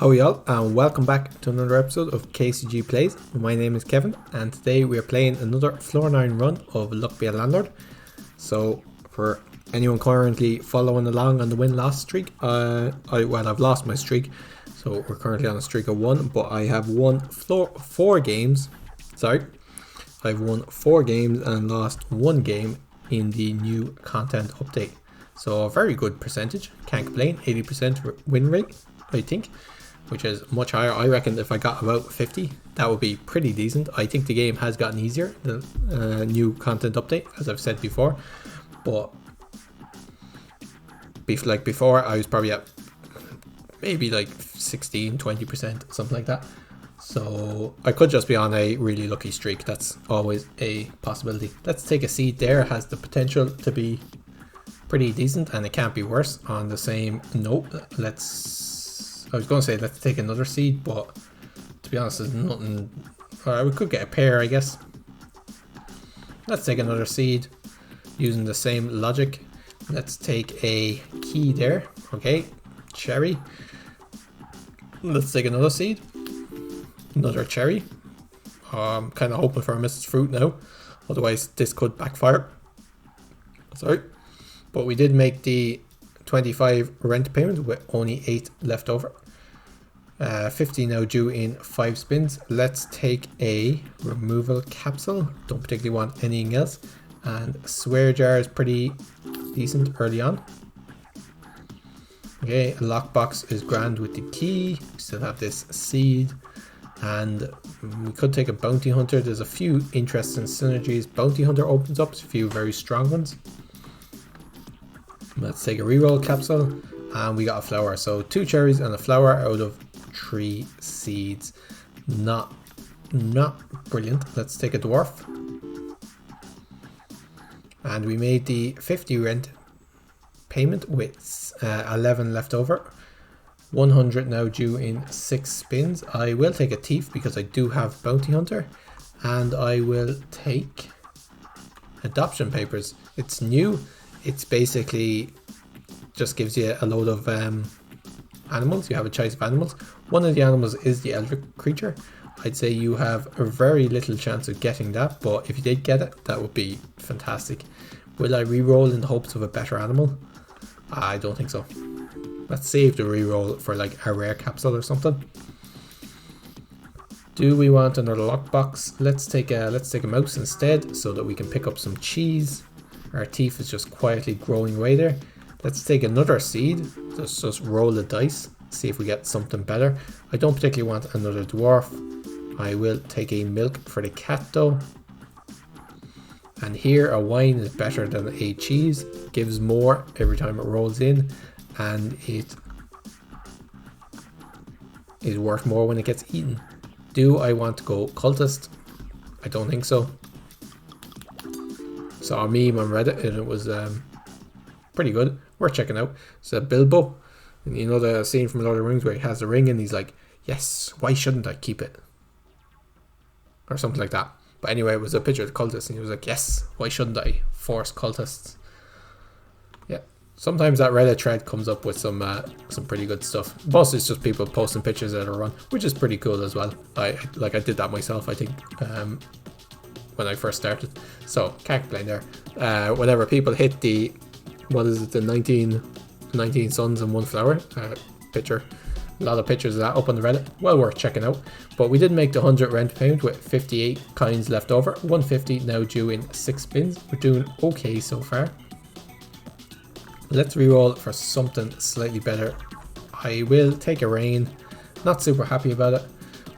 How are y'all, and welcome back to another episode of KCG Plays. My name is Kevin, and today we are playing another Floor 9 run of Luck Be a Landlord. So, for anyone currently following along on the win-loss streak, I've lost my streak, so we're currently on a streak of 1, but I have won 4 games. I've won 4 games and lost 1 game in the new content update. So a very good percentage, can't complain. 80% win rate, I think, which is much higher. I reckon if I got about 50, that would be pretty decent. I think the game has gotten easier, the new content update, as I've said before. But like before, I was probably at maybe like 16-20%, something like that. So I could just be on a really lucky streak. That's always a possibility. Let's take a seed there. It has the potential to be pretty decent, and it can't be worse. On the same note, I was going to say let's take another seed, but to be honest, there's nothing. We could get a pair, I guess. Let's take another seed using the same logic. Let's take a key there. Okay, cherry. Let's take another seed. Another cherry. I'm kind of hoping for a Mrs. Fruit now, otherwise this could backfire. Sorry, but we did make the 25 rent payment with only 8 left over. 50 now due in 5 spins. Let's take a removal capsule. Don't particularly want anything else. And swear jar is pretty decent early on. Okay, a lockbox is grand with the key. We still have this seed. And we could take a bounty hunter. There's a few interesting synergies. Bounty hunter opens up a few very strong ones. Let's take a reroll capsule, and we got a flower. So 2 cherries and a flower out of 3 seeds. Not brilliant. Let's take a dwarf, and we made the 50 rent payment with 11 left over. 100 now due in 6 spins. I will take a thief because I do have bounty hunter, and I will take adoption papers. It's new. It's basically just gives you a load of animals. You have a choice of animals. One of the animals is the elder creature. I'd say you have a very little chance of getting that, but if you did get it, that would be fantastic. Will I re-roll in the hopes of a better animal? I don't think so. Let's save the re-roll for like a rare capsule or something. Do we want another lockbox? Let's take a mouse instead, so that we can pick up some cheese. Our thief is just quietly growing away there. Let's take another seed. Let's just roll the dice, see if we get something better. I don't particularly want another dwarf. I will take a milk for the cat though. And here a wine is better than a cheese. Gives more every time it rolls in, and it is worth more when it gets eaten. Do I want to go cultist? I don't think so. Saw a meme on Reddit and it was pretty good, worth checking out. It's a Bilbo, and you know the scene from Lord of the Rings where he has the ring and he's like, yes, why shouldn't I keep it, or something like that. But anyway, it was a picture of the cultists and he was like, yes, why shouldn't I force cultists. Yeah, sometimes that Reddit thread comes up with some pretty good stuff. Mostly it's just people posting pictures of their run, which is pretty cool as well. I did that myself, I think, when I first started, so can't complain there. Whenever people hit the, what is it, the 19 suns and 1 flower picture, a lot of pictures of that up on the Reddit, well worth checking out. But we did make the 100 rent payment with 58 coins left over. 150 now due in 6 spins. We're doing okay so far. Let's reroll for something slightly better. I will take a rain. Not super happy about it.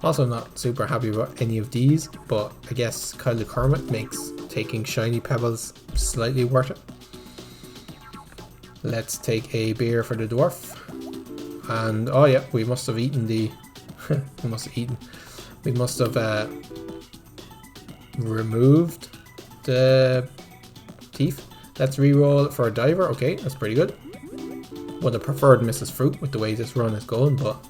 Also not super happy about any of these, but I guess Kyle the Kermit makes taking shiny pebbles slightly worth it. Let's take a beer for the dwarf. And oh yeah, we must have eaten the we must have removed the thief. Let's re-roll for a diver. Okay, that's pretty good. Would have preferred Mrs. Fruit with the way this run is going, but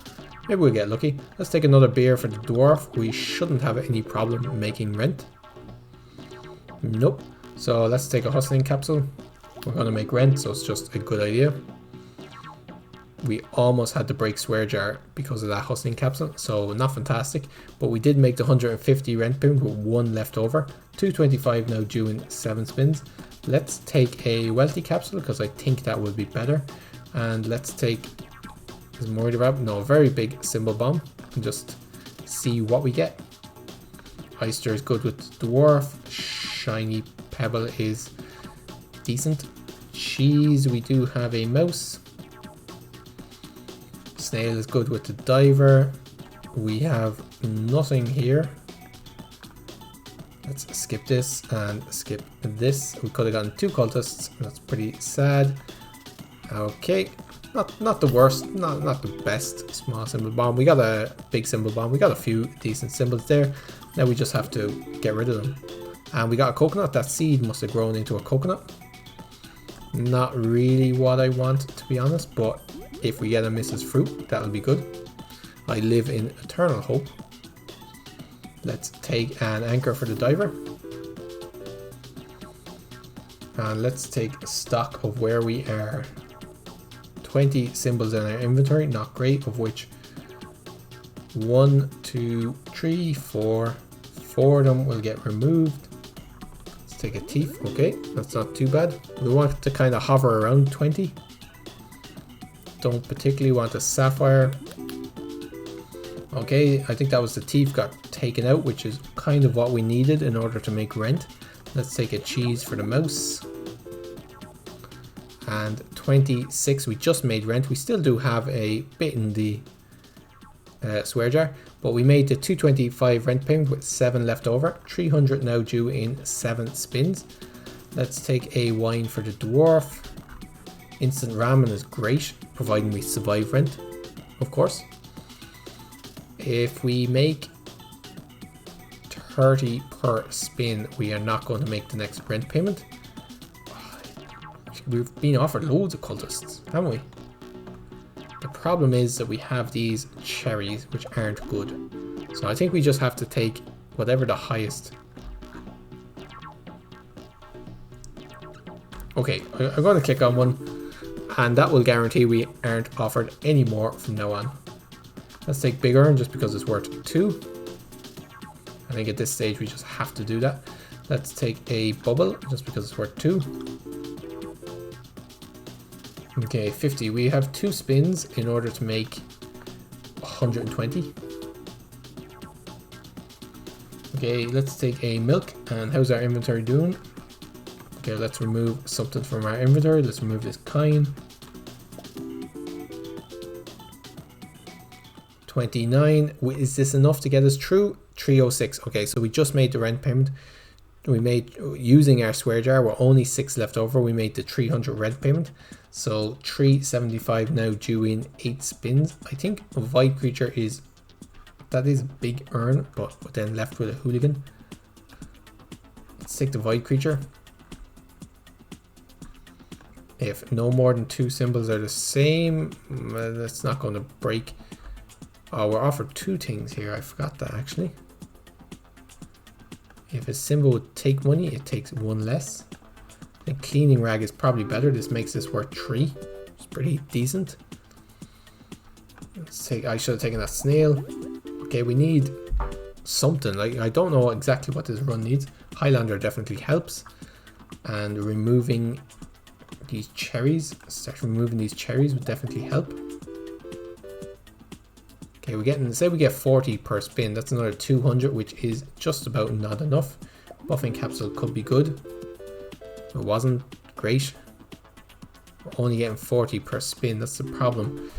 maybe we'll get lucky. Let's take another beer for the dwarf. We shouldn't have any problem making rent. Nope. So let's take a hustling capsule. We're going to make rent, so it's just a good idea. We almost had to break swear jar because of that hustling capsule, so not fantastic. But we did make the 150 rent payment with 1 left over. 225 now due in 7 spins. Let's take a wealthy capsule because I think that would be better. And let's take, is more the rabbit? No, a very big symbol bomb and just see what we get. Oyster is good with dwarf. Shiny pebble is decent. Cheese, we do have a mouse. Snail is good with the diver. We have nothing here. Let's skip this and skip this. We could have gotten 2 cultists. That's pretty sad. Okay, not the worst, not the best small symbol bomb. We got a big symbol bomb. We got a few decent symbols there. Now we just have to get rid of them. And we got a coconut. That seed must have grown into a coconut. Not really what I want, to be honest, but if we get a Mrs. Fruit, that'll be good. I live in eternal hope. Let's take an anchor for the diver. And let's take stock of where we are. 20 symbols in our inventory, not great, of which 1, 2, 3, 4. 4 of them will get removed. Let's take a thief. Okay, that's not too bad. We want to kind of hover around 20. Don't particularly want a sapphire. Okay, I think that was the thief got taken out, which is kind of what we needed in order to make rent. Let's take a cheese for the mouse. And 26, we just made rent. We still do have a bit in the swear jar, but we made the 225 rent payment with 7 left over. 300 now due in 7 spins. Let's take a wine for the dwarf. Instant ramen is great, providing we survive rent, of course. If we make 30 per spin, we are not going to make the next rent payment. We've been offered loads of cultists, haven't we? The problem is that we have these cherries, which aren't good. So I think we just have to take whatever the highest. Okay, I'm going to click on one, and that will guarantee we aren't offered any more from now on. Let's take big urn just because it's worth 2. I think at this stage we just have to do that. Let's take a bubble just because it's worth 2. Okay, 50. We have 2 spins in order to make 120. Okay, let's take a milk. And how's our inventory doing? Okay, let's remove something from our inventory. Let's remove this coin. 29. Is this enough to get us through? 306. Okay, so we just made the rent payment. We made, using our swear jar, we're only 6 left over. We made the 300 rent payment. So 375 now due in 8 spins. I think a void creature is, that is a big urn, but then left with a hooligan. Let's take the void creature. If no more than 2 symbols are the same, that's not going to break. Oh, we're offered 2 things here. I forgot that actually. If a symbol would take money, it takes 1 less. The cleaning rag is probably better. This makes this worth 3. It's pretty decent. Let's take, I should have taken that snail. Okay, we need something. Like, I don't know exactly what this run needs. Highlander definitely helps. And removing these cherries. Start removing these cherries would definitely help. Okay, we're getting, say we get 40 per spin. That's another 200, which is just about not enough. Buffing capsule could be good. It wasn't great. We're only getting 40 per spin. That's the problem.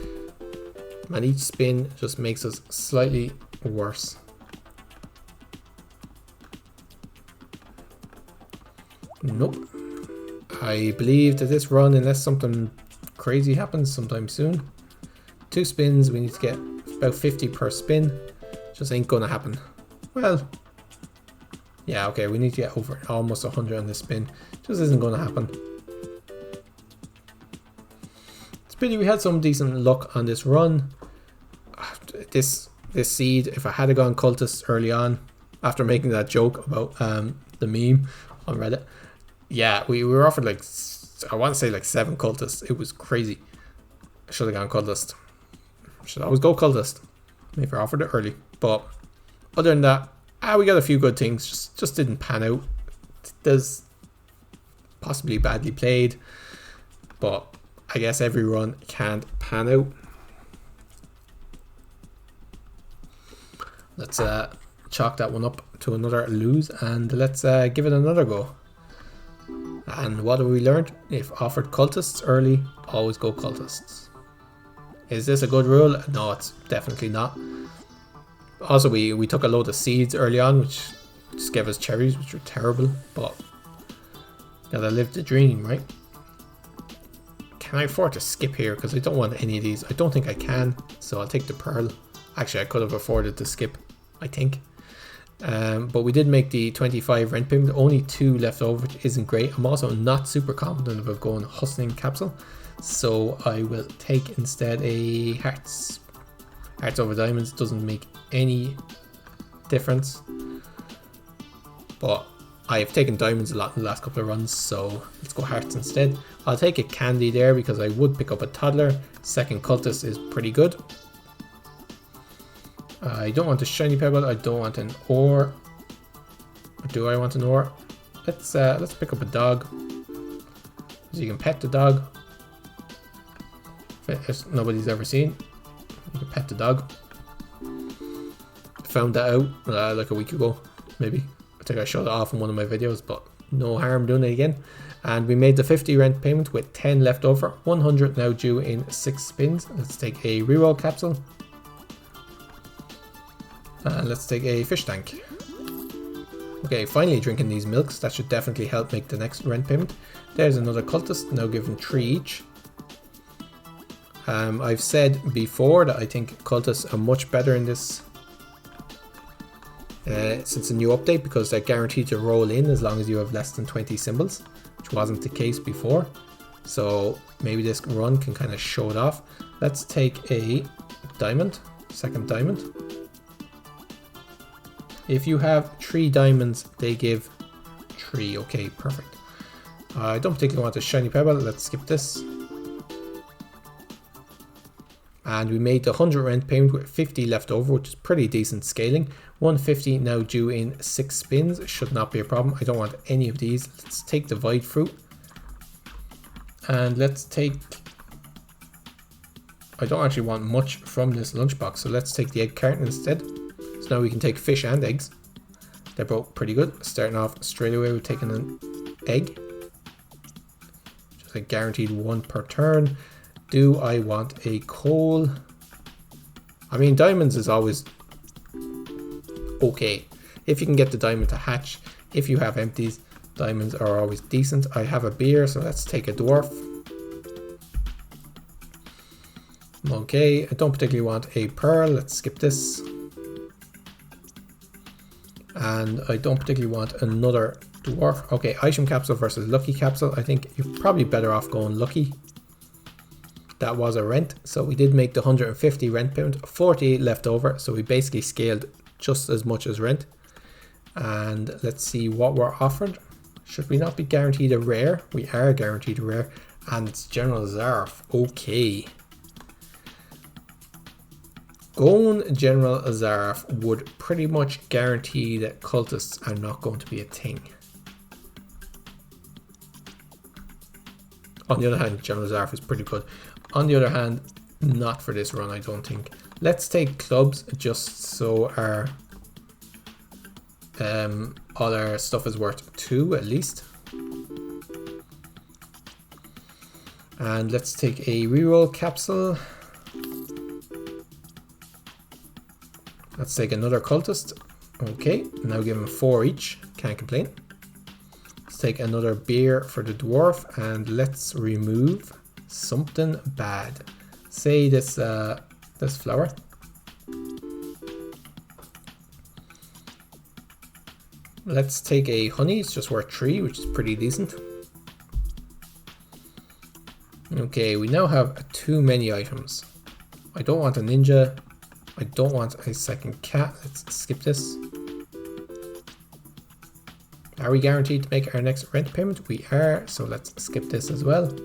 And each spin just makes us slightly worse. Nope. I believe that this run, unless something crazy happens sometime soon, 2 spins, we need to get about 50 per spin. Just ain't gonna happen. Well, yeah, okay, we need to get over almost 100 on this spin. Just isn't gonna happen. It's pity we had some decent luck on this run. This seed, if I had gone cultist early on, after making that joke about the meme on Reddit, yeah, we were offered like, I want to say like 7 cultists. It was crazy. should have gone cultist. Should always go cultist. Maybe I offered it early. But other than that, we got a few good things. Just didn't pan out. There's possibly badly played. But I guess every run can't pan out. Let's chalk that one up to another lose, and let's give it another go. And what have we learned? If offered cultists early, always go cultists. Is this a good rule? No, it's definitely not. Also, we took a load of seeds early on, which just gave us cherries, which were terrible, but gotta live the dream, right? Can I afford to skip here? Because I don't want any of these. I don't think I can, so I'll take the pearl. Actually, I could have afforded to skip, I think. But we did make the 25 rent payment. Only 2 left over, which isn't great. I'm also not super confident about going hustling capsule. So I will take instead a hearts. Hearts over diamonds doesn't make any difference. But I've taken diamonds a lot in the last couple of runs, so let's go hearts instead. I'll take a candy there because I would pick up a toddler. Second cultist is pretty good. I don't want a shiny pebble. I don't want an ore. Or do I want an ore? Let's pick up a dog. So you can pet the dog. If nobody's ever seen, you can pet the dog. Found that out like a week ago, maybe. I think I showed it off in one of my videos, but no harm doing it again. And we made the 50 rent payment with 10 left over. 100 now due in 6 spins. Let's take a reroll capsule. And let's take a fish tank. Okay, finally drinking these milks. That should definitely help make the next rent payment. There's another cultist, now given 3 each. I've said before that I think cultists are much better in this since a new update, because they're guaranteed to roll in as long as you have less than 20 symbols, which wasn't the case before. So maybe this run can kind of show it off. Let's take a diamond, second diamond. If you have 3 diamonds, they give 3. Okay, perfect. I don't particularly want a shiny pebble. Let's skip this. And we made the 100 rent payment with 50 left over, which is pretty decent scaling. 150 now due in 6 spins. Should not be a problem. I don't want any of these. Let's take the void fruit. And let's take... I don't actually want much from this lunchbox, so let's take the egg carton instead. So now we can take fish and eggs. They're both pretty good. Starting off straight away with taking an egg. Just a guaranteed 1 per turn. Do I want a coal? I mean, diamonds is always okay. If you can get the diamond to hatch. If you have empties, diamonds are always decent. I have a beer, so let's take a dwarf. Okay, I don't particularly want a pearl. Let's skip this. And I don't particularly want another dwarf. Okay, item capsule versus lucky capsule. I think you're probably better off going lucky. That was a rent, so we did make the 150 rent payment, 48 left over, so we basically scaled just as much as rent. And let's see what we're offered. Should we not be guaranteed a rare? We are guaranteed a rare, and it's General Zarf. Okay. Going General Zarf would pretty much guarantee that cultists are not going to be a thing. On the other hand, General Zarf is pretty good. On the other hand, not for this run, I don't think. Let's take clubs just so our all our stuff is worth 2 at least. And let's take a reroll capsule. Let's take another cultist. Okay, now give him 4 each. Can't complain. Let's take another beer for the dwarf, and let's remove something bad. Say this this flower. Let's take a honey. It's just worth 3, which is pretty decent. Okay, we now have too many items. I don't want a ninja. I don't want a second cat. Let's skip this. Are we guaranteed to make our next rent payment? We are, so let's skip this as well.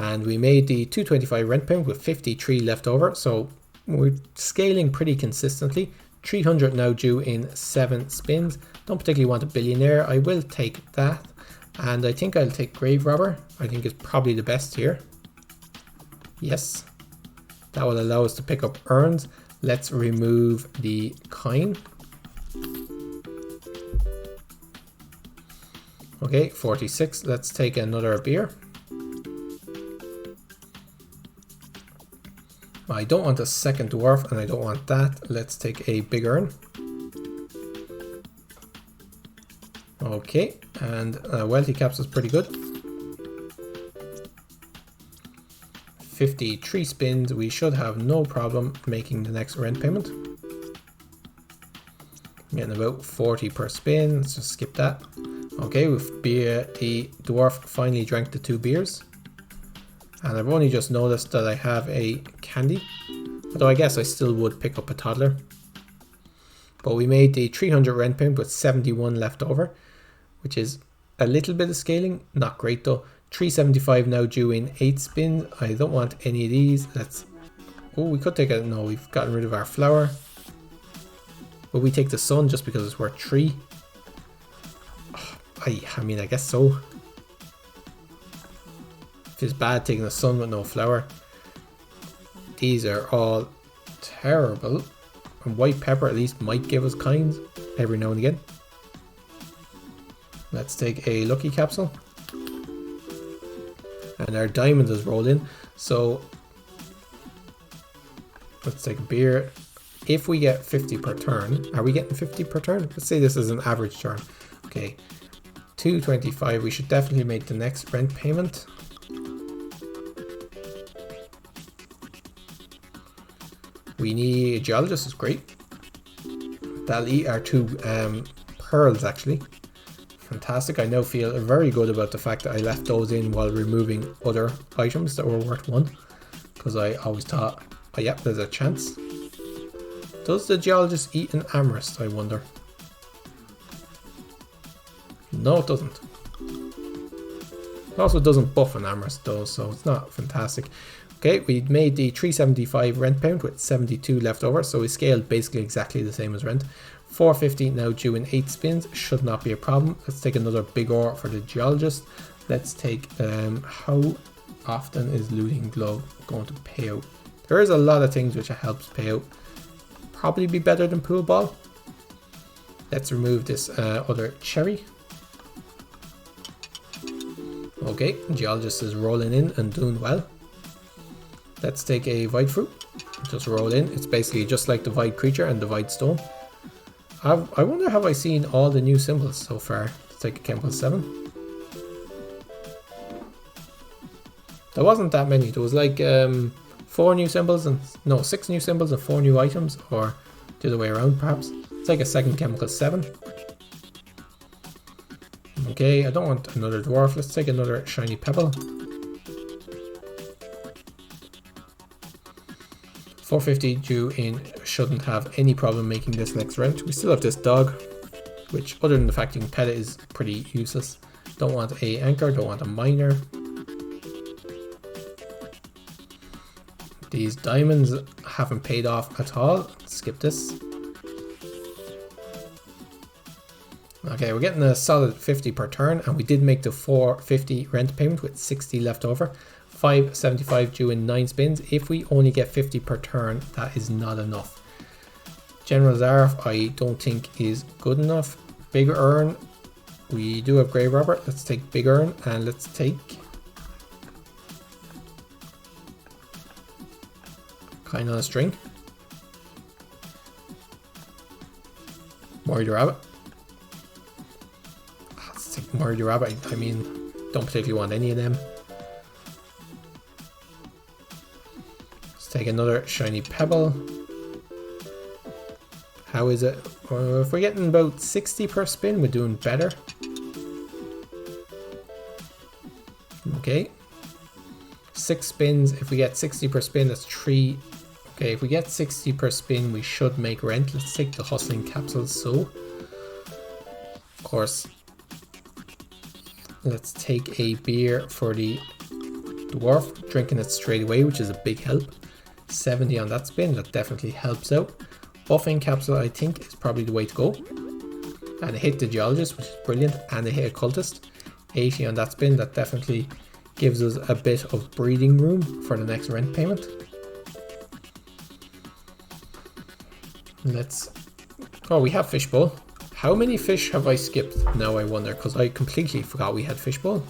And we made the 225 rent payment with 53 left over. So we're scaling pretty consistently. 300 now due in 7 spins. Don't particularly want a billionaire. I will take that. And I think I'll take grave robber. I think it's probably the best here. Yes. That will allow us to pick up urns. Let's remove the coin. Okay, 46. Let's take another beer. I don't want a second dwarf and I don't want that. Let's take a big urn. Okay, and wealthy caps is pretty good. 53 spins, we should have no problem making the next rent payment. Getting about 40 per spin, let's just skip that. Okay, with beer, the dwarf finally drank the 2 beers. And I've only just noticed that I have a candy. Although I guess I still would pick up a toddler. But we made the 300 rent payment with 71 left over, which is a little bit of scaling, not great though. 375 now due in 8 spins. I don't want any of these. Let's... Oh, we could take a... No, we've gotten rid of our flower. But we take the sun just because it's worth 3. Oh, I mean, I guess so. Feels bad taking the sun with no flower. These are all terrible. And white pepper at least might give us coins every now and again. Let's take a lucky capsule. And our diamond is rolled in. So let's take a beer. If we get 50 per turn, are we getting 50 per turn? Let's say this is an average turn. Okay, 225. We should definitely make the next rent payment. We need a geologist, is great. That'll eat our 2 pearls actually. Fantastic. I now feel very good about the fact that I left those in while removing other items that were worth 1. Because I always thought, oh yep, there's a chance. Does the geologist eat an amherst, I wonder? No, it doesn't. It also doesn't buff an amherst though, so it's not fantastic. Okay, we made the 375 rent payment with 72 left over, so we scaled basically exactly the same as rent. 450 now due in 8 spins, should not be a problem. Let's take another big ore for the geologist. Let's take, how often is looting glove going to pay out? There is a lot of things which it helps pay out. Probably be better than pool ball. Let's remove this other cherry. Okay, geologist is rolling in and doing well. Let's take a void fruit. Just roll in. It's basically just like the void creature and the void stone. I wonder, have I seen all the new symbols so far? Let's take a chemical 7. There wasn't that many. There was like 4 new symbols and no, 6 new symbols and 4 new items, or the other way around perhaps. Let's take a second chemical 7. Okay, I don't want another dwarf. Let's take another shiny pebble. 450 due in, shouldn't have any problem making this next rent. We still have this dog, which other than the fact you can pet it is pretty useless. Don't want a anchor, don't want a miner. These diamonds haven't paid off at all. Skip this. Okay, we're getting a solid 50 per turn, and we did make the 450 rent payment with 60 left over. 575 due in 9 spins. If we only get 50 per turn, that is not enough. General Zarf I don't think is good enough. Big urn, we do have grave robber. Let's take big urn, and let's take kind on a string. Murray the rabbit. Let's take Murray the rabbit. I mean, don't particularly want any of them. Take another shiny pebble. How is it? If we're getting about 60 per spin, we're doing better. Okay. 6 spins. If we get 60 per spin, that's 3. Okay, if we get 60 per spin, we should make rent. Let's take the hustling capsules. So, of course, let's take a beer for the Dwarf, drinking it straight away, which is a big help. 70 on that spin, that definitely helps out. Buffing capsule, I think, is probably the way to go. And it hit the Geologist, which is brilliant, and it hit a Cultist. 80 on that spin, that definitely gives us a bit of breathing room for the next rent payment. Oh, we have Fishbowl. How many fish have I skipped now, I wonder, because I completely forgot we had Fishbowl.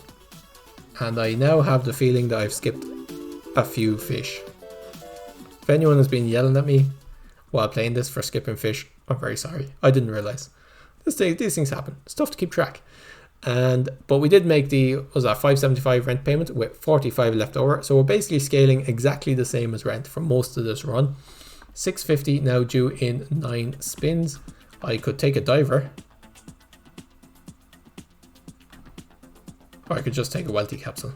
And I now have the feeling that I've skipped a few fish. If anyone has been yelling at me while playing this for skipping fish, I'm very sorry. I didn't realize. These things happen. It's tough to keep track. But we did make the, was that 575 rent payment with 45 left over. So we're basically scaling exactly the same as rent for most of this run. 650 now due in 9 spins. I could take a diver. Or I could just take a wealthy capsule.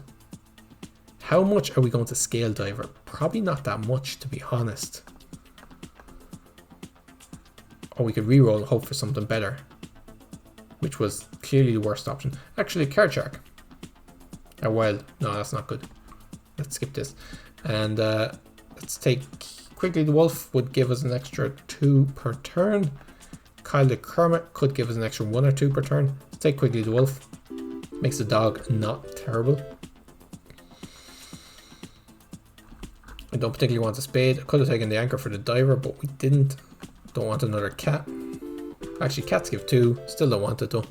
How much are we going to scale diver? Probably not that much, to be honest. Or we could reroll and hope for something better, which was clearly the worst option. Actually, card shark. A wild. No, that's not good. Let's skip this. And let's take Quickly the Wolf would give us an extra 2 per turn. Kyle the Kermit could give us an extra 1 or 2 per turn. Let's take Quickly the Wolf. Makes the dog not terrible. I don't particularly want a spade. I could have taken the anchor for the diver, but we didn't. Don't want another cat. Actually, cats give 2. Still don't want it though.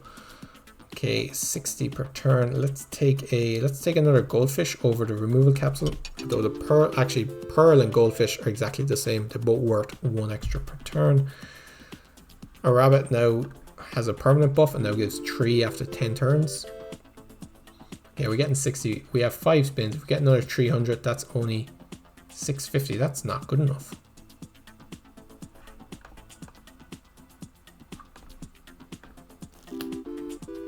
Okay, 60 per turn. Let's take another goldfish over the removal capsule. Though the pearl and goldfish are exactly the same. They're both worth 1 extra per turn. A rabbit now has a permanent buff and now gives 3 after 10 turns. Yeah, we're getting 60. We have 5 spins. If we get another 300, that's only 650. That's not good enough.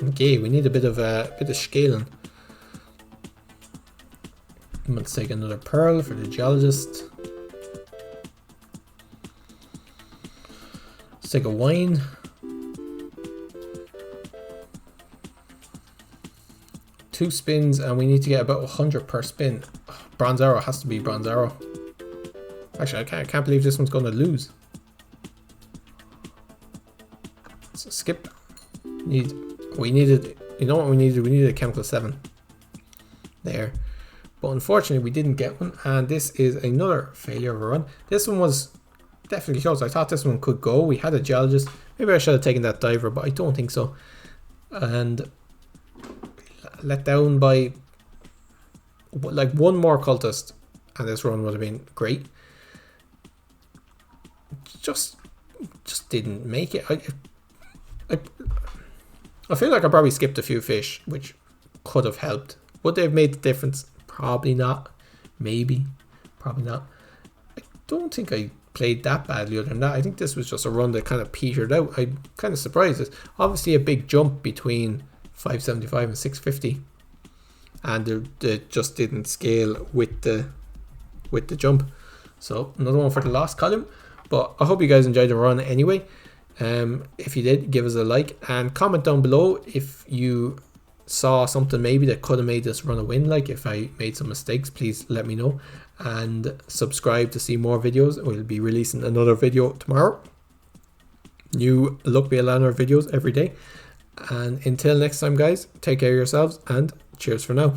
Okay, we need a bit of scaling. Let's take another pearl for the Geologist. Let's take a wine. Two spins and we need to get about 100 per spin. Bronze arrow has to be bronze arrow. Actually, I can't believe this one's going to lose. So skip. We needed, you know what we needed? We needed a chemical 7 there. But unfortunately we didn't get one, and this is another failure of a run. This one was definitely close. I thought this one could go. We had a Geologist. Maybe I should have taken that diver, but I don't think so. And let down by like 1 more cultist and this run would have been great. Just didn't make it. I feel like I probably skipped a few fish, which could have helped. Would they have made the difference? Probably not. Maybe. Probably not. I don't think I played that badly other than that. I think this was just a run that kind of petered out. I'm kind of surprised. It's obviously a big jump between 575 and 650. And it just didn't scale with the jump. So another one for the lost column. But I hope you guys enjoyed the run anyway. If you did, give us a like and comment down below if you saw something maybe that could have made this run a win. Like if I made some mistakes, please let me know, and subscribe to see more videos. We'll be releasing another video tomorrow. New Luck Be a Landlord videos every day. And until next time guys, take care of yourselves and cheers for now.